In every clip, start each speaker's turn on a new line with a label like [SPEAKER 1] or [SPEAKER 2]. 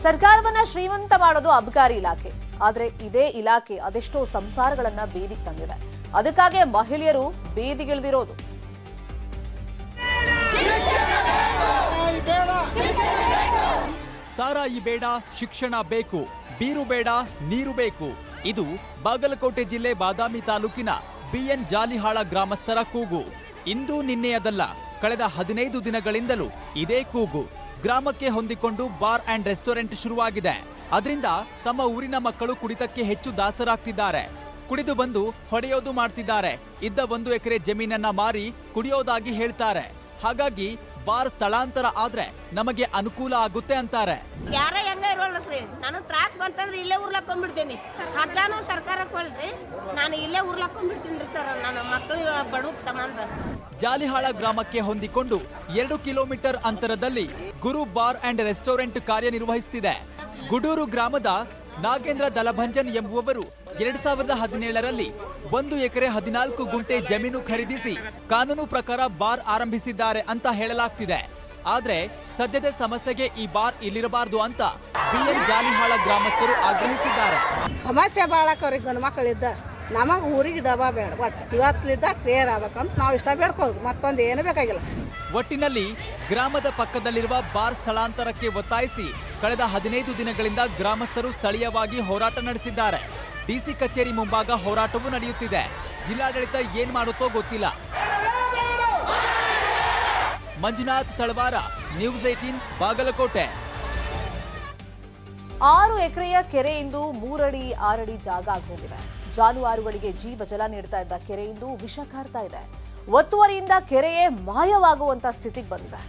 [SPEAKER 1] ಸರ್ಕಾರವನ್ನ ಶ್ರೀಮಂತ ಮಾಡೋದು ಅಬಕಾರಿ ಇಲಾಖೆ. ಆದ್ರೆ ಇದೇ ಇಲಾಖೆ ಅದೆಷ್ಟೋ ಸಂಸಾರಗಳನ್ನ ಬೀದಿಗೆ ತಂದಿದೆ. ಅದಕ್ಕಾಗಿ ಮಹಿಳೆಯರು ಬೀದಿಗಿಳಿದಿರೋದು.
[SPEAKER 2] ಸಾರಾಯಿ ಬೇಡ, ಶಿಕ್ಷಣ ಬೇಕು, ಬೀರು ಬೇಡ, ನೀರು ಬೇಕು. ಇದು ಬಾಗಲಕೋಟೆ ಜಿಲ್ಲೆ ಬಾದಾಮಿ ತಾಲೂಕಿನ ಬಿಎನ್ ಜಾಲಿಹಾಳ ಗ್ರಾಮಸ್ಥರ ಕೂಗು. ಇಂದು ನಿನ್ನೆಯದಲ್ಲ, ಕಳೆದ 15 ದಿನಗಳಿಂದಲೂ ಇದೇ ಕೂಗು. ಗ್ರಾಮಕ್ಕೆ ಹೊಂದಿಕೊಂಡು ಬಾರ್ ಅಂಡ್ ರೆಸ್ಟೋರೆಂಟ್ ಶುರುವಾಗಿದೆ. ಅದರಿಂದ ತಮ್ಮ ಊರಿನ ಮಕ್ಕಳು ಕುಡಿತಕ್ಕೆ ಹೆಚ್ಚು ದಾಸರಾಗ್ತಿದ್ದಾರೆ. ಕುಡಿದು ಬಂದು ಹೊಡೆಯೋದು ಮಾಡ್ತಿದ್ದಾರೆ. ಇದ್ದ 1 ಎಕರೆ ಜಮೀನನ್ನ ಮಾರಿ ಕುಡಿಯೋದಾಗಿ ಹೇಳ್ತಾರೆ. ಹಾಗಾಗಿ ಬಾರ್ ಸ್ಥಳಾಂತರ ಆದ್ರೆ ನಮಗೆ ಅನುಕೂಲ ಆಗುತ್ತೆ ಅಂತಾರೆ.
[SPEAKER 3] ಯಾರ ಹೆಂಗ ಇರೋಲ್ರಿ, ನಾನು ತ್ರಾಸ್ ಬಂತಂದ್ರೆ ಇಲ್ಲೇ ಉರ್ಲಾಕೊಂಡ್ಬಿಡ್ತೀನಿ. ಹಗ್ಗಾನು ಸರ್ಕಾರ ಕೊಳ್ರಿ, ನಾನು ಇಲ್ಲೇ ಉರ್ಲಾಕೊಂಡ್ಬಿಡ್ತೀನಿ ಸರ್. ನನ್ನ ಮಕ್ಕಳು ಬಡವಕ್ ಸಂಬಂಧ.
[SPEAKER 2] ಜಾಲಿಹಾಳ ಗ್ರಾಮಕ್ಕೆ ಹೊಂದಿಕೊಂಡು 2 ಕಿಲೋಮೀಟರ್ ಅಂತರದಲ್ಲಿ ಗುರು ಬಾರ್ ಅಂಡ್ ರೆಸ್ಟೋರೆಂಟ್ ಕಾರ್ಯನಿರ್ವಹಿಸುತ್ತಿದೆ. ಗುಡೂರು ಗ್ರಾಮದ ನಾಗೇಂದ್ರ ದಲಭಂಜನ್ ಎಂಬುವವರು 2017ರಲ್ಲಿ 1 ಎಕರೆ 14 ಗುಂಟೆ ಜಮೀನು ಖರೀದಿಸಿ ಕಾನೂನು ಪ್ರಕಾರ ಬಾರ್ ಆರಂಭಿಸಿದ್ದಾರೆ ಅಂತ ಹೇಳಲಾಗ್ತಿದೆ. ಆದ್ರೆ ಸದ್ಯದ ಸಮಸ್ಯೆಗೆ ಈ ಬಾರ್ ಇಲ್ಲಿರಬಾರದು ಅಂತ ಬಿಎನ್ ಜಾಲಿಹಾಳ ಗ್ರಾಮಸ್ಥರು ಆಗ್ರಹಿಸಿದ್ದಾರೆ.
[SPEAKER 4] ಸಮಸ್ಯೆ ಬಾಳಕವ್ರಿಗೆ ಗಂಡು ಮಕ್ಕಳಿದ್ದ ನಮಗೆ ಊರಿಗೆ ಡಬಾ ಬೇಡ, ಒಟ್ಟು ಇವತ್ತಿನಿಂದ ಕ್ಲಿಯರ್ ಆಗ್ಬೇಕಂತ ನಾವು ಇಷ್ಟ ಬೇಡ್ಕೋದು, ಮತ್ತೊಂದು ಏನು ಬೇಕಾಗಿಲ್ಲ.
[SPEAKER 2] ಒಟ್ಟಿನಲ್ಲಿ ಗ್ರಾಮದ ಪಕ್ಕದಲ್ಲಿರುವ ಬಾರ್ ಸ್ಥಳಾಂತರಕ್ಕೆ ಒತ್ತಾಯಿಸಿ ಕಳೆದ 15 ದಿನಗಳಿಂದ ಗ್ರಾಮಸ್ಥರು ಸ್ಥಳೀಯವಾಗಿ ಹೋರಾಟ ನಡೆಸಿದ್ದಾರೆ. ಡಿಸಿ ಕಚೇರಿ ಮುಂಭಾಗ ಹೋರಾಟವೂ ನಡೆಯುತ್ತಿದೆ. ಜಿಲ್ಲಾಡಳಿತ ಏನ್ ಮಾಡುತ್ತೋ ಗೊತ್ತಿಲ್ಲ. ಮಂಜುನಾಥ್ ತಳವಾರ, ನ್ಯೂಸ್ 18 ಬಾಗಲಕೋಟೆ.
[SPEAKER 1] 6 ಎಕರೆಯ ಕೆರೆಯಿಂದ 3 ಅಡಿ 6 ಅಡಿ ಜಾಗ ಆಗೋಗಿದೆ. ಜಾನುವಾರುಗಳಿಗೆ ಜೀವ ಜಲ ನೀಡ್ತಾ ಇದ್ದ ಕೆರೆಯಿಂದ ವಿಷ ಕಾರ್ತಾ ಇದೆ. ಒತ್ತುವರಿಯಿಂದ ಕೆರೆಯೇ ಮಾಯವಾಗುವಂತ ಸ್ಥಿತಿಗೆ ಬಂದಿದೆ.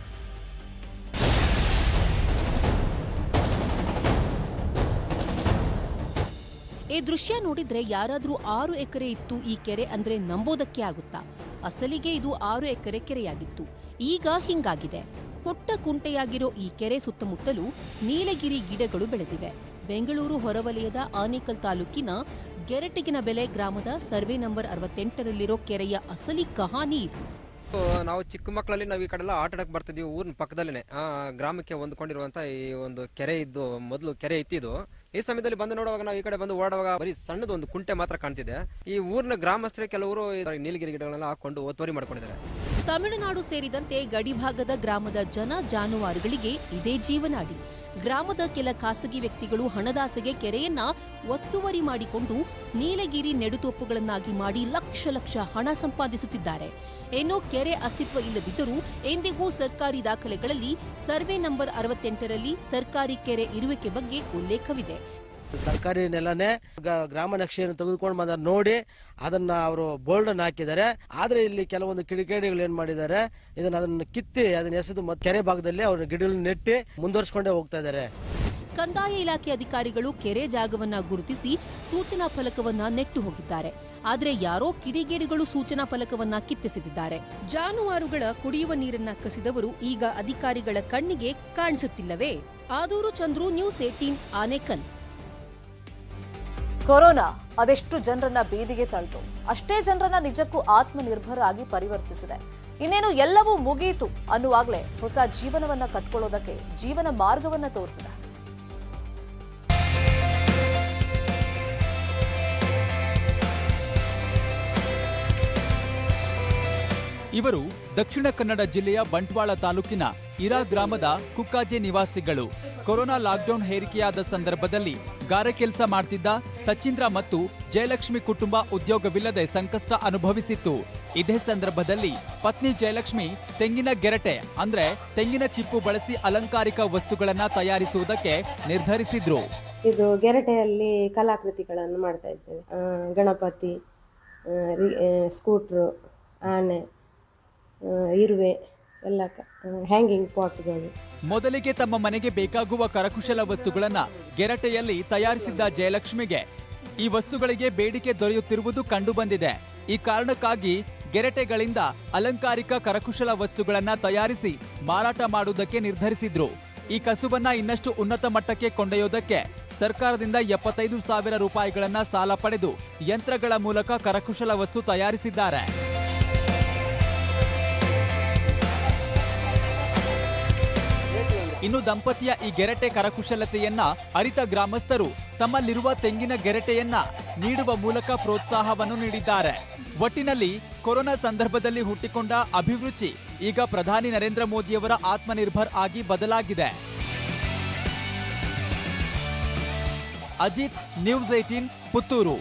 [SPEAKER 5] ಈ ದೃಶ್ಯ ನೋಡಿದ್ರೆ ಯಾರಾದ್ರೂ 6 ಎಕರೆ ಇತ್ತು ಈ ಕೆರೆ ಅಂದ್ರೆ ನಂಬೋದಕ್ಕೆ ಆಗುತ್ತಾ? ಅಸಲಿಗೆ ಇದು 6 ಎಕರೆ ಕೆರೆಯಾಗಿತ್ತು. ಈಗ ಹಿಂಗಾಗಿದೆ. ಪುಟ್ಟ ಕುಂಟೆಯಾಗಿರೋ ಈ ಕೆರೆ ಸುತ್ತಮುತ್ತಲೂ ನೀಲಗಿರಿ ಗಿಡಗಳು ಬೆಳೆದಿವೆ. ಬೆಂಗಳೂರು ಹೊರವಲಯದ ಆನೇಕಲ್ ತಾಲೂಕಿನ ಗೆರಟಿಗಿನ ಬೆಲೆ ಗ್ರಾಮದ ಸರ್ವೆ ನಂಬರ್ 68ರಲ್ಲಿರೋ ಕೆರೆಯ ಅಸಲಿ ಕಹಾನಿ ಇದು.
[SPEAKER 6] ನಾವು ಚಿಕ್ಕ ಮಕ್ಕಳಲ್ಲಿ ನಾವು ಈ ಕಡೆ ಎಲ್ಲ ಆಟ ಆಡಕ್ ಬರ್ತಿದ್ವಿ. ಊರಿನ ಪಕ್ಕದಲ್ಲೇ ಗ್ರಾಮಕ್ಕೆ ಹೊಂದ್ಕೊಂಡಿರುವಂತ ಈ ಒಂದು ಕೆರೆ ಇದ್ದು, ಮೊದಲು ಕೆರೆ ಇತ್ತಿದ್ದು. ಈ ಸಮಯದಲ್ಲಿ ಬಂದು ನೋಡುವಾಗ ನಾವು ಈ ಕಡೆ ಬಂದು ಓಡುವಾಗ ಬರೀ ಸಣ್ಣದ ಒಂದು ಕುಂಟೆ ಮಾತ್ರ ಕಾಣ್ತಿದೆ. ಈ ಊರಿನ ಗ್ರಾಮಸ್ಥರೇ ಕೆಲವರು ನೀಲಗಿರಿ ಗಿಡಗಳನ್ನೆಲ್ಲ ಹಾಕೊಂಡು ಒತ್ತುವರಿ ಮಾಡ್ಕೊಂಡಿದ್ದಾರೆ.
[SPEAKER 5] ತಮಿಳುನಾಡು ಸೇರಿದಂತೆ ಗಡಿಭಾಗದ ಗ್ರಾಮದ ಜನ ಜಾನುವಾರುಗಳಿಗೆ ಇದೇ ಜೀವನಾಡಿ. ಗ್ರಾಮದ ಕೆಲ ಖಾಸಗಿ ವ್ಯಕ್ತಿಗಳು ಹಣದಾಸೆಗೆ ಕೆರೆಯನ್ನ ಒತ್ತುವರಿ ಮಾಡಿಕೊಂಡು ನೀಲಗಿರಿ ನೆಡುತೋಪುಗಳನ್ನಾಗಿ ಮಾಡಿ ಲಕ್ಷ ಲಕ್ಷ ಹಣ ಸಂಪಾದಿಸುತ್ತಿದ್ದಾರೆ. ಏನೋ ಕೆರೆ ಅಸ್ತಿತ್ವ ಇಲ್ಲದಿದ್ದರೂ ಎಂದಿಗೂ ಸರ್ಕಾರಿ ದಾಖಲೆಗಳಲ್ಲಿ ಸರ್ವೆ ನಂಬರ್ 68ರಲ್ಲಿ ಸರ್ಕಾರಿ ಕೆರೆ ಇರುವಿಕೆ ಬಗ್ಗೆ ಉಲ್ಲೇಖವಿದೆ.
[SPEAKER 7] ಸರ್ಕಾರಿ ನೆಲನೇ ಗ್ರಾಮ ನಕ್ಷೆಯನ್ನು ತೆಗೆದುಕೊಂಡು ಬಂದ ನೋಡಿ ಅದನ್ನ ಅವರು ಬೋರ್ಡ್ ಅನ್ನು ಹಾಕಿದ್ದಾರೆ. ಆದ್ರೆ ಇಲ್ಲಿ ಕೆಲವೊಂದು ಕಿಡಿಗೇಡಿಗಳು ಏನ್ ಮಾಡಿದ್ದಾರೆ, ಅದನ್ನ ಕಿತ್ತಿ ಅದನ್ನ ಎಸೆದು ಕೆರೆ ಭಾಗದಲ್ಲಿ ಅವ್ರ ಗಿಡಗಳನ್ನು ನೆಟ್ಟಿ ಮುಂದುವರಿಸಿಕೊಂಡೇ ಹೋಗ್ತಾ ಇದ್ದಾರೆ.
[SPEAKER 5] ಕಂದಾಯ ಇಲಾಖೆ ಅಧಿಕಾರಿಗಳು ಕೆರೆ ಜಾಗವನ್ನ ಗುರುತಿಸಿ ಸೂಚನಾ ಫಲಕವನ್ನ ನೆಟ್ಟು ಹೋಗಿದ್ದಾರೆ. ಆದ್ರೆ ಯಾರೋ ಕಿಡಿಗೇಡಿಗಳು ಸೂಚನಾ ಫಲಕವನ್ನ ಕಿತ್ತೆಸೆದಿದ್ದಾರೆ. ಜಾನುವಾರುಗಳ ಕುಡಿಯುವ ನೀರನ್ನ ಕಸಿದವರು ಈಗ ಅಧಿಕಾರಿಗಳ ಕಣ್ಣಿಗೆ ಕಾಣಿಸುತ್ತಿಲ್ಲವೇ? ಆದೂರು ಚಂದ್ರು, ನ್ಯೂಸ್ 18 ಆನೇಕಲ್.
[SPEAKER 1] ಕೊರೋನಾ ಅದೆಷ್ಟು ಜನರನ್ನ ಬೀದಿಗೆ ತಳ್ತು, ಅಷ್ಟೇ ಜನರನ್ನ ನಿಜಕ್ಕೂ ಆತ್ಮನಿರ್ಭರ ಆಗಿ ಪರಿವರ್ತಿಸಿದೆ. ಇನ್ನೇನು ಎಲ್ಲವೂ ಮುಗಿಯಿತು ಅನ್ನುವಾಗಲೇ ಹೊಸ ಜೀವನವನ್ನ ಕಟ್ಕೊಳ್ಳೋದಕ್ಕೆ ಜೀವನ ಮಾರ್ಗವನ್ನ ತೋರಿಸಿದೆ.
[SPEAKER 2] ಇವರು ದಕ್ಷಿಣ ಕನ್ನಡ ಜಿಲ್ಲೆಯ ಬಂಟ್ವಾಳ ತಾಲೂಕಿನ ಇರಾ ಗ್ರಾಮದ ಕುಕ್ಕಾಜೆ ನಿವಾಸಿಗಳು. ಕೊರೋನಾ ಲಾಕ್ಡೌನ್ ಹೇರಿಕೆಯಾದ ಸಂದರ್ಭದಲ್ಲಿ ಗಾರೆ ಕೆಲಸ ಮಾಡ್ತಿದ್ದ ಸಚೀಂದ್ರ ಮತ್ತು ಜಯಲಕ್ಷ್ಮಿ ಕುಟುಂಬ ಉದ್ಯೋಗವಿಲ್ಲದೆ ಸಂಕಷ್ಟ ಅನುಭವಿಸಿತ್ತು. ಇದೇ ಸಂದರ್ಭದಲ್ಲಿ ಪತ್ನಿ ಜಯಲಕ್ಷ್ಮಿ ತೆಂಗಿನ ಗೆರಟೆ ಅಂದ್ರೆ ತೆಂಗಿನ ಚಿಪ್ಪು ಬಳಸಿ ಅಲಂಕಾರಿಕ ವಸ್ತುಗಳನ್ನ ತಯಾರಿಸುವುದಕ್ಕೆ ನಿರ್ಧರಿಸಿದ್ರು.
[SPEAKER 8] ಇದು ಗೆರಟೆಯಲ್ಲಿ ಕಲಾಕೃತಿಗಳನ್ನು ಮಾಡ್ತಾ ಇದ್ದೇವೆ. ಗಣಪತಿ, ಸ್ಕೂಟ್ರು, ಆನೆ, ಇರುವೆ ಎಲ್ಲ ಹ್ಯಾಂಗಿಂಗ್ ಪಾಟ್ಗಳು.
[SPEAKER 2] ಮೊದಲಿಗೆ ತಮ್ಮ ಮನೆಗೆ ಬೇಕಾಗುವ ಕರಕುಶಲ ವಸ್ತುಗಳನ್ನ ಗೆರಟೆಯಲ್ಲಿ ತಯಾರಿಸಿದ್ದ ಜಯಲಕ್ಷ್ಮಿಗೆ ಈ ವಸ್ತುಗಳಿಗೆ ಬೇಡಿಕೆ ದೊರೆಯುತ್ತಿರುವುದು ಕಂಡುಬಂದಿದೆ. ಈ ಕಾರಣಕ್ಕಾಗಿ ಗೆರಟೆಗಳಿಂದ ಅಲಂಕಾರಿಕ ಕರಕುಶಲ ವಸ್ತುಗಳನ್ನ ತಯಾರಿಸಿ ಮಾರಾಟ ಮಾಡುವುದಕ್ಕೆ ನಿರ್ಧರಿಸಿದ್ರು. ಈ ಕಸುಬನ್ನ ಇನ್ನಷ್ಟು ಉನ್ನತ ಮಟ್ಟಕ್ಕೆ ಕೊಂಡೊಯ್ಯೋದಕ್ಕೆ ಸರ್ಕಾರದಿಂದ 75,000 ರೂಪಾಯಿಗಳನ್ನ ಸಾಲ ಪಡೆದು ಯಂತ್ರಗಳ ಮೂಲಕ ಕರಕುಶಲ ವಸ್ತು ತಯಾರಿಸಿದ್ದಾರೆ. ಇನ್ನು ದಂಪತಿಯ ಈ ಗೆರಟೆ ಕರಕುಶಲತೆಯನ್ನ ಅರಿತ ಗ್ರಾಮಸ್ಥರು ತಮ್ಮಲ್ಲಿರುವ ತೆಂಗಿನ ಗೆರಟೆಯನ್ನ ನೀಡುವ ಮೂಲಕ ಪ್ರೋತ್ಸಾಹವನ್ನು ನೀಡಿದ್ದಾರೆ. ಒಟ್ಟಿನಲ್ಲಿ ಕೊರೋನಾ ಸಂದರ್ಭದಲ್ಲಿ ಹುಟ್ಟಿಕೊಂಡ ಅಭಿರುಚಿ ಈಗ ಪ್ರಧಾನಿ ನರೇಂದ್ರ ಮೋದಿಯವರ ಆತ್ಮನಿರ್ಭರ್ ಆಗಿ ಬದಲಾಗಿದೆ. ಅಜಿತ್, ನ್ಯೂಸ್ 18, ಪುತ್ತೂರು.